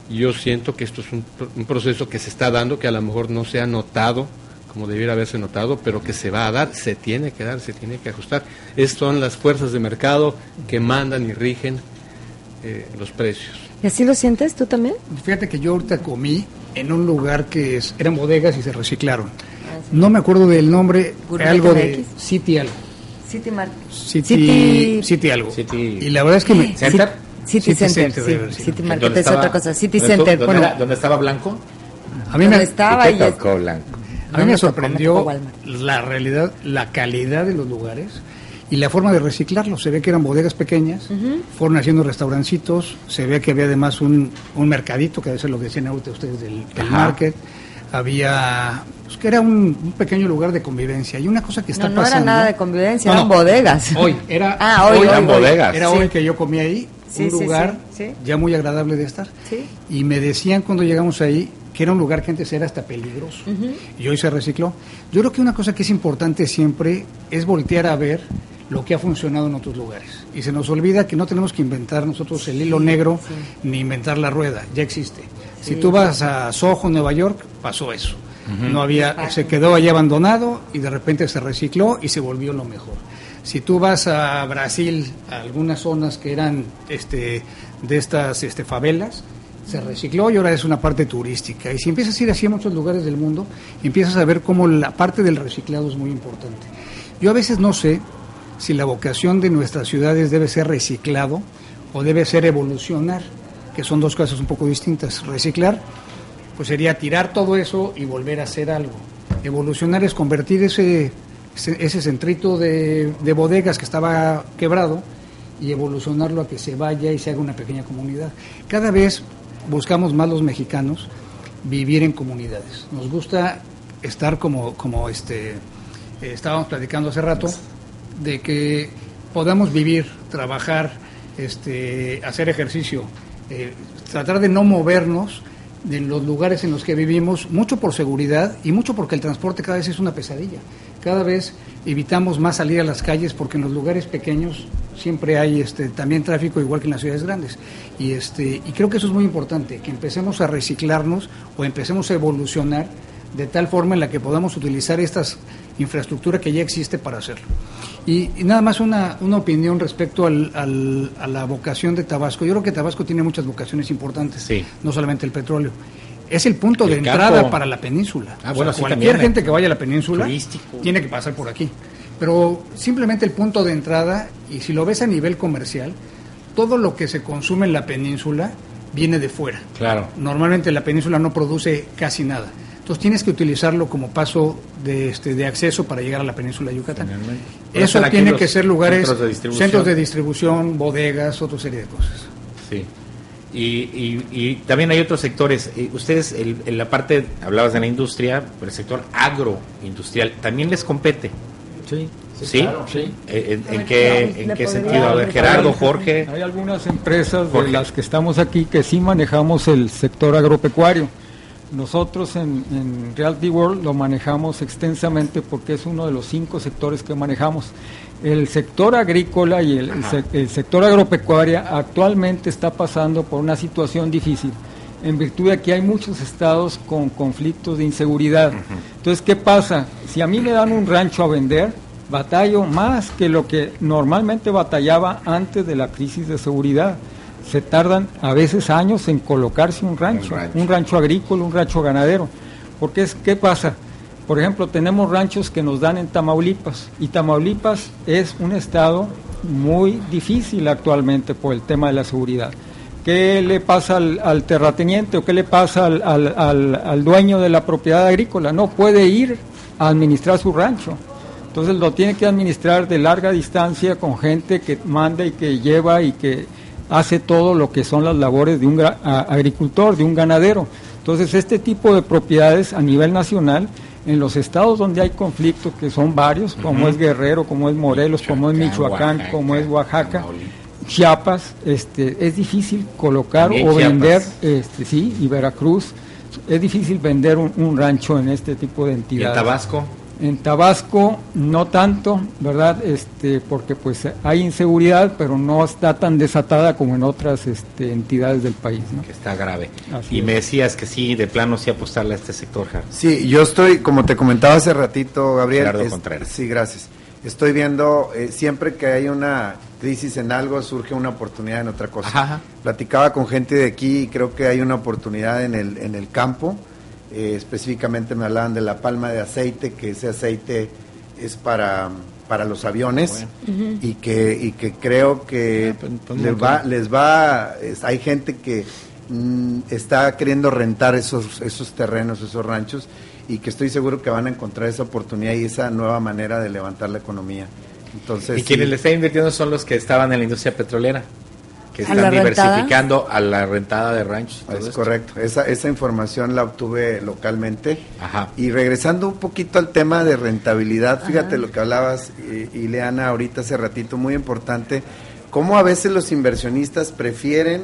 Y yo siento que esto es un proceso que se está dando, que a lo mejor no se ha notado como debiera haberse notado, pero que se va a dar, se tiene que dar, se tiene que ajustar. Estas son las fuerzas de mercado que mandan y rigen los precios. ¿Y así lo sientes tú también? Fíjate que yo ahorita comí en un lugar que eran bodegas y se reciclaron. No me acuerdo del nombre, algo de City algo. City Market. City algo. Y la verdad es que ¿Center? City Center, sí. City Market es otra cosa. City Center. ¿Dónde estaba Blanco? A mí me estaba y tocó Blanco. A mí me sorprendió la realidad, la calidad de los lugares y la forma de reciclarlo. Se ve que eran bodegas pequeñas, fueron haciendo restaurancitos, se ve que había además un mercadito, que eso es lo que decían ahorita ustedes del market. había, pues, que era un pequeño lugar de convivencia. Y una cosa que está no pasando... era nada de convivencia, eran bodegas. Hoy, era... hoy eran bodegas. Era Sí. hoy que yo comí ahí, Sí, un sí, lugar sí. ya muy agradable de estar. Sí. Y me decían cuando llegamos ahí que era un lugar que antes era hasta peligroso. Y hoy se recicló. Yo creo que una cosa que es importante siempre es voltear a ver lo que ha funcionado en otros lugares. Y se nos olvida que no tenemos que inventar nosotros el hilo negro ni inventar la rueda, ya existe. Si tú vas a Soho, Nueva York, pasó eso. No había, se quedó allí abandonado y de repente se recicló y se volvió lo mejor. Si tú vas a Brasil, a algunas zonas que eran de estas favelas, se recicló y ahora es una parte turística. Y si empiezas a ir así a muchos lugares del mundo, empiezas a ver cómo la parte del reciclado es muy importante. Yo a veces no sé si la vocación de nuestras ciudades debe ser reciclado o debe ser evolucionar, que son dos cosas un poco distintas. Reciclar, pues sería tirar todo eso y volver a hacer algo. Evolucionar es convertir ese centrito de bodegas que estaba quebrado y evolucionarlo a que se vaya y se haga una pequeña comunidad. Cada vez buscamos más los mexicanos vivir en comunidades. Nos gusta estar como estábamos platicando hace rato, de que podamos vivir, trabajar, hacer ejercicio, tratar de no movernos de los lugares en los que vivimos, mucho por seguridad y mucho porque el transporte cada vez es una pesadilla. Cada vez evitamos más salir a las calles porque en los lugares pequeños siempre hay también tráfico, igual que en las ciudades grandes. Y creo que eso es muy importante, que empecemos a reciclarnos o empecemos a evolucionar de tal forma en la que podamos utilizar estas infraestructura que ya existe para hacerlo. Y nada más una opinión respecto a la vocación de Tabasco. Yo creo que Tabasco tiene muchas vocaciones importantes, sí. No solamente el petróleo. Es el punto de entrada para la península. Bueno, sí, cualquier gente que vaya a la península turístico tiene que pasar por aquí. Pero simplemente el punto de entrada, y si lo ves a nivel comercial, todo lo que se consume en la península viene de fuera. Claro. Normalmente la península no produce casi nada. Entonces tienes que utilizarlo como paso de acceso para llegar a la península de Yucatán. Eso tiene que ser lugares, centros de distribución, bodegas, otra serie de cosas. Sí. Y también hay otros sectores. Ustedes, en la parte, hablabas de la industria, pero el sector agroindustrial, ¿también les compete? Sí. ¿Sí? Claro, sí. ¿En qué sentido? A ver, Gerardo, Jorge. Hay algunas empresas de las que estamos aquí que sí manejamos el sector agropecuario. Nosotros en Realty World lo manejamos extensamente porque es uno de los 5 sectores que manejamos. El sector agrícola y el sector agropecuario actualmente está pasando por una situación difícil, en virtud de que hay muchos estados con conflictos de inseguridad. Entonces, ¿qué pasa? Si a mí me dan un rancho a vender, batallo más que lo que normalmente batallaba antes de la crisis de seguridad. Se tardan a veces años en colocarse un rancho agrícola, un rancho ganadero. Porque ¿qué pasa? Por ejemplo, tenemos ranchos que nos dan en Tamaulipas, y Tamaulipas es un estado muy difícil actualmente por el tema de la seguridad. ¿Qué le pasa al terrateniente o qué le pasa al dueño de la propiedad agrícola? No puede ir a administrar su rancho. Entonces lo tiene que administrar de larga distancia con gente que manda y que lleva y que hace todo lo que son las labores de un agricultor, de un ganadero. Entonces este tipo de propiedades a nivel nacional, en los estados donde hay conflictos, que son varios, como es Guerrero, como es Morelos, como es Michoacán, como es Oaxaca, Chiapas, es difícil colocar también o vender, y Veracruz, es difícil vender un rancho en este tipo de entidades. ¿Y en Tabasco? En Tabasco no tanto, ¿verdad? Porque pues hay inseguridad, pero no está tan desatada como en otras entidades del país, ¿no? Que está grave. Así y es. me decías que sí, de plano sí apostarle a este sector, Jar. Sí, yo estoy, como te comentaba hace ratito, Gabriel. Gerardo Contreras. Sí, gracias. Estoy viendo, siempre que hay una crisis en algo, surge una oportunidad en otra cosa. Ajá. Platicaba con gente de aquí y creo que hay una oportunidad en el campo. Específicamente me hablaban de la palma de aceite, que ese aceite es para los aviones, bueno. y que creo que hay gente que está queriendo rentar esos terrenos, esos ranchos, y que estoy seguro que van a encontrar esa oportunidad y esa nueva manera de levantar la economía. Entonces, y quienes le están invirtiendo son los que estaban en la industria petrolera. que ¿A están la rentada? diversificando a la rentada de ranchos. Es correcto, esa información la obtuve localmente. Ajá. Y regresando un poquito al tema de rentabilidad, fíjate lo que hablabas, Ileana, ahorita hace ratito, muy importante, cómo a veces los inversionistas prefieren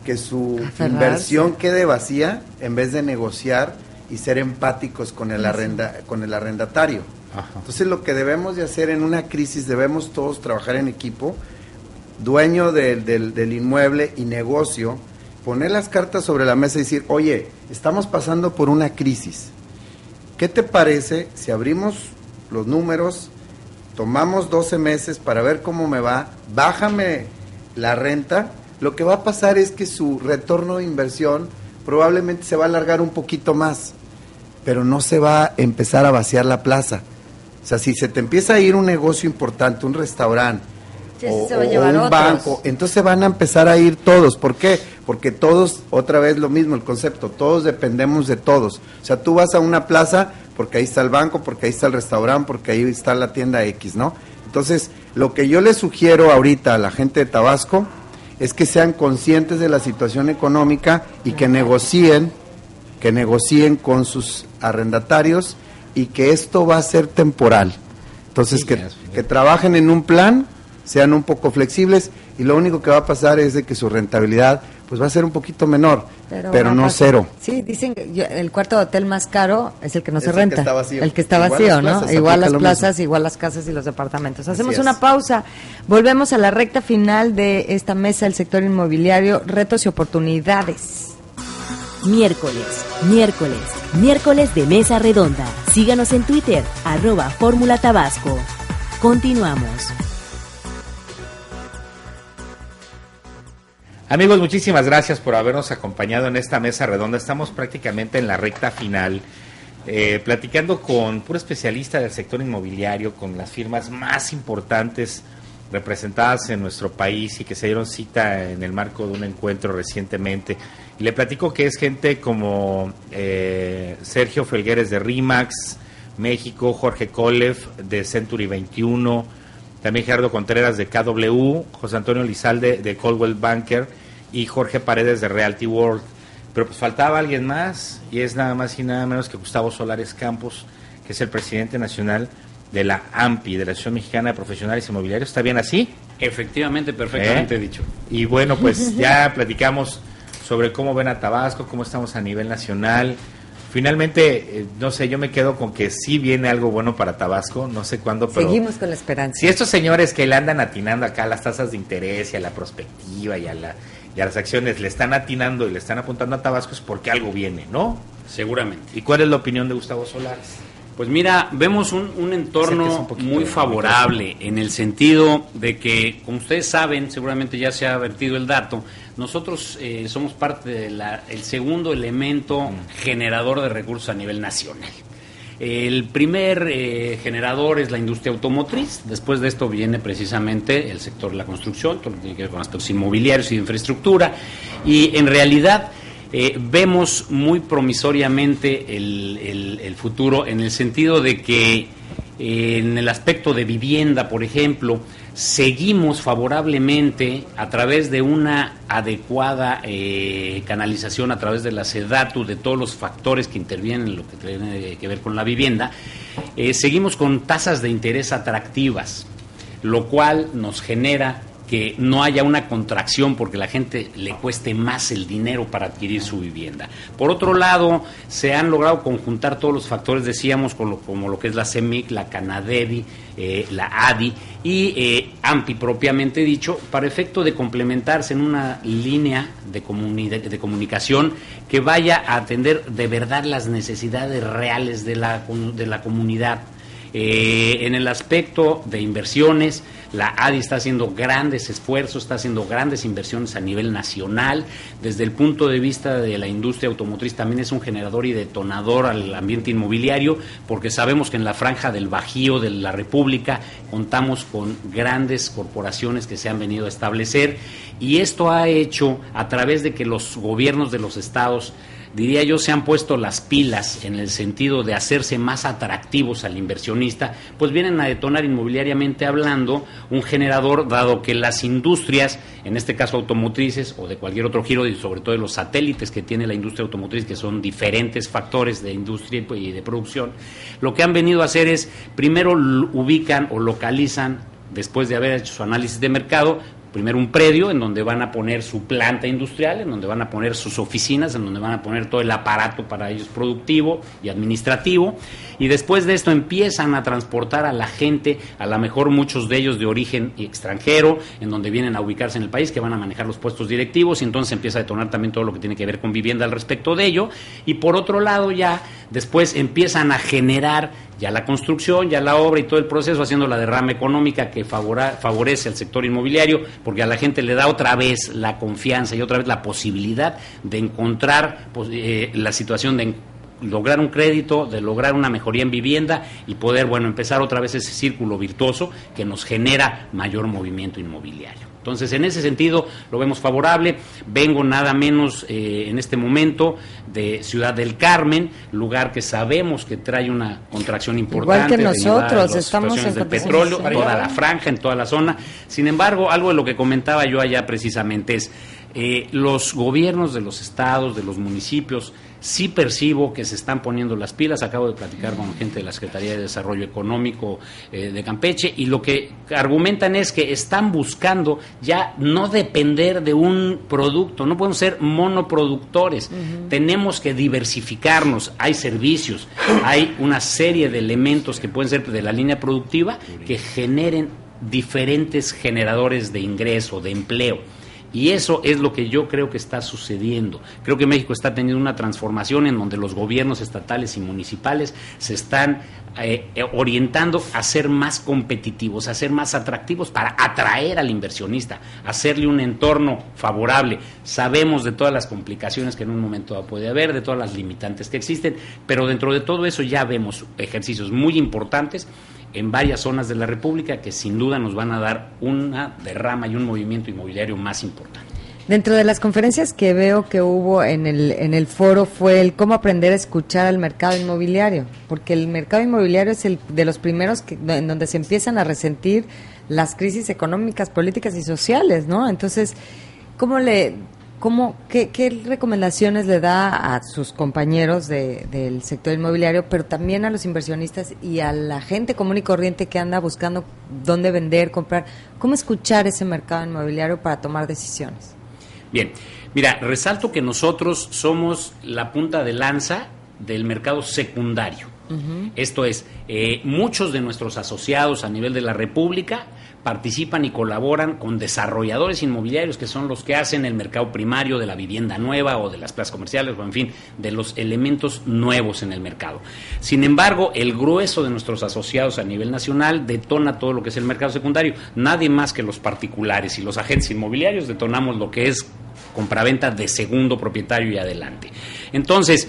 que su Aferrarse. inversión quede vacía en vez de negociar y ser empáticos con el arrendatario. Ajá. Entonces lo que debemos de hacer en una crisis, debemos todos trabajar en equipo, dueño del inmueble y negocio, poner las cartas sobre la mesa y decir, oye, estamos pasando por una crisis. ¿Qué te parece si abrimos los números, tomamos 12 meses para ver cómo me va, bájame la renta? Lo que va a pasar es que su retorno de inversión probablemente se va a alargar un poquito más, pero no se va a empezar a vaciar la plaza. O sea, si se te empieza a ir un negocio importante, un restaurante, Sí, o, se va a o llevar un otros. banco, entonces van a empezar a ir todos. ¿Por qué? Porque todos, otra vez lo mismo el concepto, todos dependemos de todos. O sea, tú vas a una plaza porque ahí está el banco, porque ahí está el restaurante, porque ahí está la tienda X, ¿no? Entonces, lo que yo le sugiero ahorita a la gente de Tabasco es que sean conscientes de la situación económica y que negocien con sus arrendatarios y que esto va a ser temporal. Entonces, Sí, que trabajen en un plan, sean un poco flexibles y lo único que va a pasar es de que su rentabilidad pues va a ser un poquito menor, pero no cero. Sí, dicen que el cuarto de hotel más caro es el que no Es se el que renta. está vacío. El que está Igual vacío, las ¿no? plazas, Igual aplica las lo plazas, mismo. igual las casas y los departamentos. Hacemos Así una es. pausa. Volvemos a la recta final de esta mesa del sector inmobiliario, retos y oportunidades. Miércoles de Mesa Redonda. Síganos en Twitter, @Fórmula Tabasco. Continuamos. Amigos, muchísimas gracias por habernos acompañado en esta mesa redonda. Estamos prácticamente en la recta final, platicando con puro especialista del sector inmobiliario, con las firmas más importantes representadas en nuestro país y que se dieron cita en el marco de un encuentro recientemente. Y le platico que es gente como Sergio Felgueres de RIMAX México, Jorge Kolev de Century 21, también Gerardo Contreras de KW, José Antonio Lizalde de Coldwell Banker y Jorge Paredes de Realty World. Pero pues faltaba alguien más, y es nada más y nada menos que Gustavo Solares Campos, que es el presidente nacional de la AMPI, de la Asociación Mexicana de Profesionales Inmobiliarios. ¿Está bien así? Efectivamente, perfectamente dicho. Y bueno, pues ya platicamos sobre cómo ven a Tabasco, cómo estamos a nivel nacional. Finalmente, no sé, yo me quedo con que sí viene algo bueno para Tabasco, no sé cuándo, pero Seguimos con la esperanza. si estos señores que le andan atinando acá a las tasas de interés y a la prospectiva y a las acciones le están atinando y le están apuntando a Tabasco, es porque algo viene, ¿no? Seguramente. ¿Y cuál es la opinión de Gustavo Solares? Pues mira, vemos un Acérquese entorno un poquito muy al favorable en el sentido de que, como ustedes saben, seguramente ya se ha vertido el dato, nosotros somos parte del segundo elemento generador de recursos a nivel nacional. El primer generador es la industria automotriz, después de esto viene precisamente el sector de la construcción, todo lo que tiene que ver con aspectos inmobiliarios y de infraestructura, y en realidad vemos muy promisoriamente el futuro en el sentido de que en el aspecto de vivienda, por ejemplo, seguimos favorablemente a través de una adecuada canalización a través de la SEDATU, de todos los factores que intervienen en lo que tiene que ver con la vivienda, seguimos con tasas de interés atractivas, lo cual nos genera que no haya una contracción porque la gente le cueste más el dinero para adquirir su vivienda. Por otro lado, se han logrado conjuntar todos los factores, decíamos, como lo que es la CEMIC, la Canadevi, la ADI y AMPI propiamente dicho, para efecto de complementarse en una línea de comunicación que vaya a atender de verdad las necesidades reales de la comunidad. En el aspecto de inversiones, la ADI está haciendo grandes esfuerzos, está haciendo grandes inversiones a nivel nacional. Desde el punto de vista de la industria automotriz también es un generador y detonador al ambiente inmobiliario, porque sabemos que en la franja del Bajío de la República contamos con grandes corporaciones que se han venido a establecer, y esto ha hecho a través de que los gobiernos de los estados diría yo, se han puesto las pilas en el sentido de hacerse más atractivos al inversionista, pues vienen a detonar inmobiliariamente hablando un generador, dado que las industrias, en este caso automotrices o de cualquier otro giro, y sobre todo de los satélites que tiene la industria automotriz, que son diferentes factores de industria y de producción, lo que han venido a hacer es, primero ubican o localizan, después de haber hecho su análisis de mercado, primero un predio en donde van a poner su planta industrial, en donde van a poner sus oficinas, en donde van a poner todo el aparato para ellos productivo y administrativo, y después de esto empiezan a transportar a la gente, a lo mejor muchos de ellos de origen extranjero, en donde vienen a ubicarse en el país, que van a manejar los puestos directivos, y entonces empieza a detonar también todo lo que tiene que ver con vivienda al respecto de ello, y por otro lado ya después empiezan a generar ya la construcción, ya la obra y todo el proceso, haciendo la derrama económica que favorece al sector inmobiliario, porque a la gente le da otra vez la confianza y otra vez la posibilidad de encontrar la situación de lograr un crédito, de lograr una mejoría en vivienda y poder, empezar otra vez ese círculo virtuoso que nos genera mayor movimiento inmobiliario. Entonces, en ese sentido, lo vemos favorable. Vengo nada menos en este momento de Ciudad del Carmen, lugar que sabemos que trae una contracción importante. Igual que nosotros, estamos en del petróleo, toda la franja, en toda la zona. Sin embargo, algo de lo que comentaba yo allá precisamente es, los gobiernos de los estados, de los municipios, sí percibo que se están poniendo las pilas. Acabo de platicar con gente de la Secretaría de Desarrollo Económico de Campeche, y lo que argumentan es que están buscando ya no depender de un producto, no podemos ser monoproductores, tenemos que diversificarnos, hay servicios, hay una serie de elementos que pueden ser de la línea productiva que generen diferentes generadores de ingreso, de empleo. Y eso es lo que yo creo que está sucediendo. Creo que México está teniendo una transformación en donde los gobiernos estatales y municipales se están orientando a ser más competitivos, a ser más atractivos para atraer al inversionista, hacerle un entorno favorable. Sabemos de todas las complicaciones que en un momento puede haber, de todas las limitantes que existen, pero dentro de todo eso ya vemos ejercicios muy importantes en varias zonas de la República que sin duda nos van a dar una derrama y un movimiento inmobiliario más importante. Dentro de las conferencias que veo que hubo en el foro fue el cómo aprender a escuchar al mercado inmobiliario, porque el mercado inmobiliario es el de los primeros en donde se empiezan a resentir las crisis económicas, políticas y sociales, ¿no? Entonces, ¿qué recomendaciones le da a sus compañeros del sector inmobiliario, pero también a los inversionistas y a la gente común y corriente que anda buscando dónde vender, comprar? ¿Cómo escuchar ese mercado inmobiliario para tomar decisiones? Bien, mira, resalto que nosotros somos la punta de lanza del mercado secundario. Esto es, muchos de nuestros asociados a nivel de la República participan y colaboran con desarrolladores inmobiliarios, que son los que hacen el mercado primario de la vivienda nueva o de las plazas comerciales, o en fin, de los elementos nuevos en el mercado. Sin embargo, el grueso de nuestros asociados a nivel nacional detona todo lo que es el mercado secundario. Nadie más que los particulares y los agentes inmobiliarios detonamos lo que es compraventa de segundo propietario y adelante. Entonces,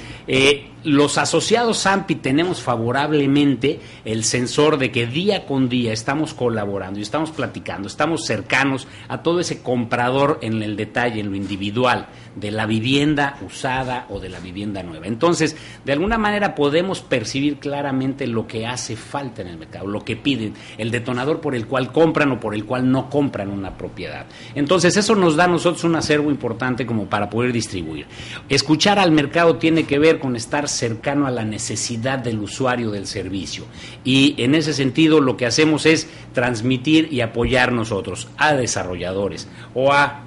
los asociados AMPI tenemos favorablemente el sensor de que día con día estamos colaborando y estamos platicando, estamos cercanos a todo ese comprador en el detalle, en lo individual, de la vivienda usada o de la vivienda nueva. Entonces, de alguna manera podemos percibir claramente lo que hace falta en el mercado, lo que piden, el detonador por el cual compran o por el cual no compran una propiedad. Entonces, eso nos da a nosotros un acervo importante como para poder distribuir. Escuchar al mercado tiene que ver con estar cercano a la necesidad del usuario del servicio, y en ese sentido lo que hacemos es transmitir y apoyar nosotros a desarrolladores o a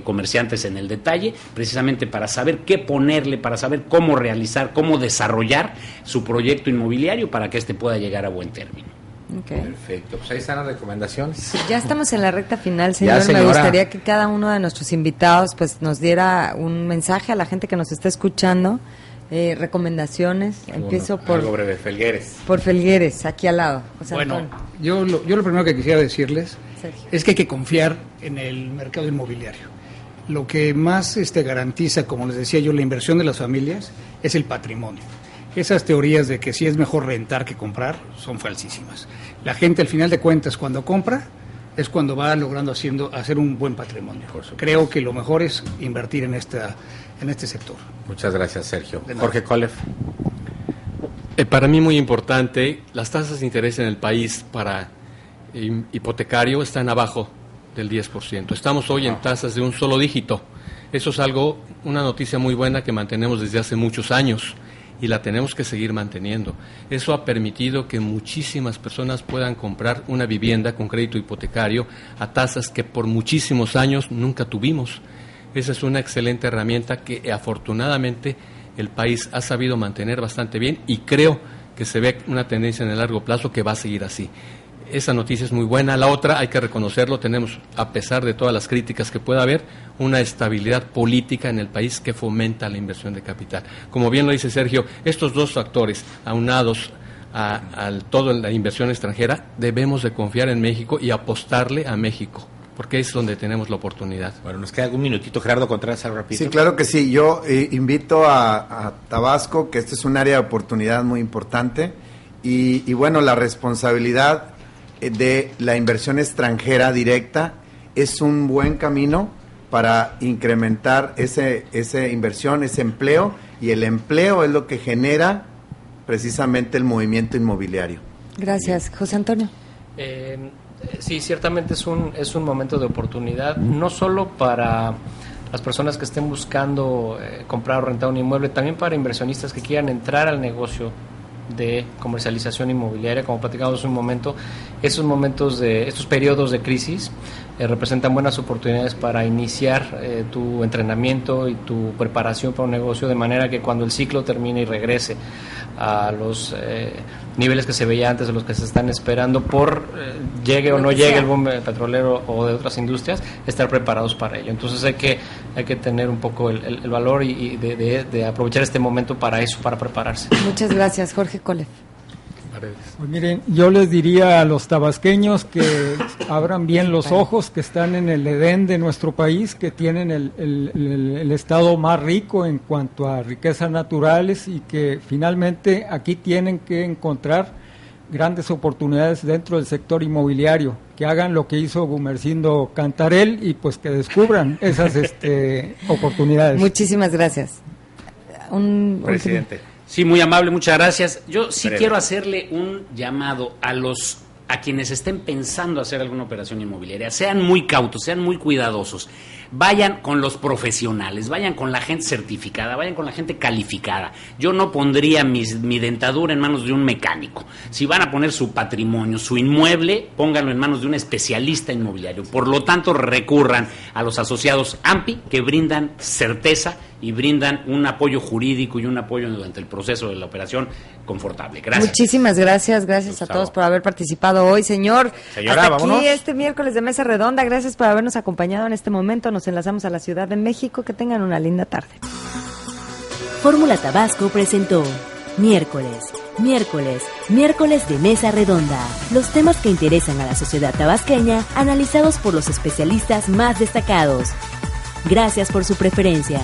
comerciantes en el detalle, precisamente para saber qué ponerle, para saber cómo realizar, cómo desarrollar su proyecto inmobiliario para que éste pueda llegar a buen término. Okay. Perfecto, pues ahí están las recomendaciones. Ya estamos en la recta final, señor. Me gustaría que cada uno de nuestros invitados pues nos diera un mensaje a la gente que nos está escuchando, recomendaciones. Empiezo por algo breve, Felgueres. Por Felgueres, aquí al lado. José Bueno, Antonio. yo lo primero que quisiera decirles Sergio. es que hay que confiar en el mercado inmobiliario. Lo que más garantiza, como les decía yo, la inversión de las familias es el patrimonio. Esas teorías de que sí es mejor rentar que comprar son falsísimas. La gente, al final de cuentas, cuando compra, es cuando va logrando hacer un buen patrimonio. Creo que lo mejor es invertir en este sector. Muchas gracias, Sergio. Jorge Kolev. Para mí muy importante, las tasas de interés en el país para hipotecario están abajo del 10%. Estamos hoy en tasas de un solo dígito. Eso es una noticia muy buena que mantenemos desde hace muchos años y la tenemos que seguir manteniendo. Eso ha permitido que muchísimas personas puedan comprar una vivienda con crédito hipotecario a tasas que por muchísimos años nunca tuvimos. Esa es una excelente herramienta que afortunadamente el país ha sabido mantener bastante bien y creo que se ve una tendencia en el largo plazo que va a seguir así. Esa noticia es muy buena. La otra, hay que reconocerlo, tenemos, a pesar de todas las críticas que pueda haber, una estabilidad política en el país que fomenta la inversión de capital. Como bien lo dice Sergio, estos dos factores, aunados a toda la inversión extranjera, debemos de confiar en México y apostarle a México, porque es donde tenemos la oportunidad. Bueno, nos queda algún minutito. Gerardo Contreras, algo rápido. Sí, claro que sí. Yo invito a Tabasco, que este es un área de oportunidad muy importante, y bueno, la responsabilidad de la inversión extranjera directa es un buen camino para incrementar esa inversión, ese empleo, y el empleo es lo que genera precisamente el movimiento inmobiliario. Gracias. José Antonio. Sí, ciertamente es un momento de oportunidad, no solo para las personas que estén buscando comprar o rentar un inmueble, también para inversionistas que quieran entrar al negocio de comercialización inmobiliaria. Como platicamos hace un momento, estos periodos de crisis representan buenas oportunidades para iniciar tu entrenamiento y tu preparación para un negocio, de manera que cuando el ciclo termine y regrese a los niveles que se veía antes, de los que se están esperando llegue o no llegue el boom petrolero o de otras industrias, estar preparados para ello. Entonces hay que tener un poco el valor y de aprovechar este momento para eso, para prepararse. Muchas gracias. Jorge Kolev. Pues miren, yo les diría a los tabasqueños que abran bien los ojos, que están en el Edén de nuestro país, que tienen el estado más rico en cuanto a riquezas naturales, y que finalmente aquí tienen que encontrar grandes oportunidades dentro del sector inmobiliario, que hagan lo que hizo Gumersindo Cantarell y pues que descubran esas oportunidades. Muchísimas gracias. Presidente. Sí, muy amable, muchas gracias. Yo sí Breve. quiero hacerle un llamado a quienes estén pensando hacer alguna operación inmobiliaria. Sean muy cautos, sean muy cuidadosos. Vayan con los profesionales, vayan con la gente certificada, vayan con la gente calificada. Yo no pondría mi dentadura en manos de un mecánico. Si van a poner su patrimonio, su inmueble, pónganlo en manos de un especialista inmobiliario. Por lo tanto, recurran a los asociados AMPI, que brindan certeza y brindan un apoyo jurídico y un apoyo durante el proceso de la operación confortable. Gracias. Muchísimas gracias. Gracias a todos por haber participado hoy, señor. Señora, hasta vámonos. aquí este miércoles de Mesa Redonda. Gracias por habernos acompañado en este momento. Nos enlazamos a la Ciudad de México. Que tengan una linda tarde. Fórmula Tabasco presentó Miércoles de Mesa Redonda. Los temas que interesan a la sociedad tabasqueña, analizados por los especialistas más destacados. Gracias por su preferencia.